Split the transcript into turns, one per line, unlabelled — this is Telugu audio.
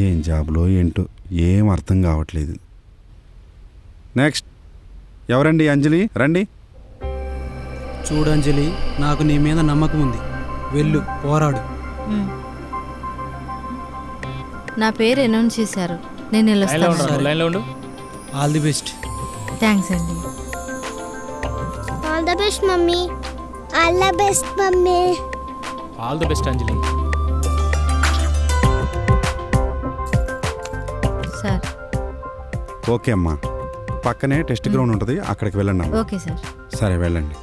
ఏం జాబ్లో ఏంటో ఏం అర్థం కావట్లేదు. నెక్స్ట్ ఎవరండి? అంజలి రండి.
చూడు అంజలి, నాకు నీ మీద నమ్మకం ఉంది. వెళ్ళు, పోరాడు.
నా పేరు అనౌన్స్ చేశారు, నేను వెళ్ళొస్తాను.
లైన్లో ఉండు.
All the best.
థ్యాంక్స్ అండి.
All the best mummy. All the best mummy.
All the best Anjali.
Sir.
Okay అమ్మా, పక్కనే టెస్ట్ గ్రౌండ్ ఉంటుంది, అక్కడికి వెళ్ళండి అమ్మా.
Okay sir.
సరే వెళ్ళండి.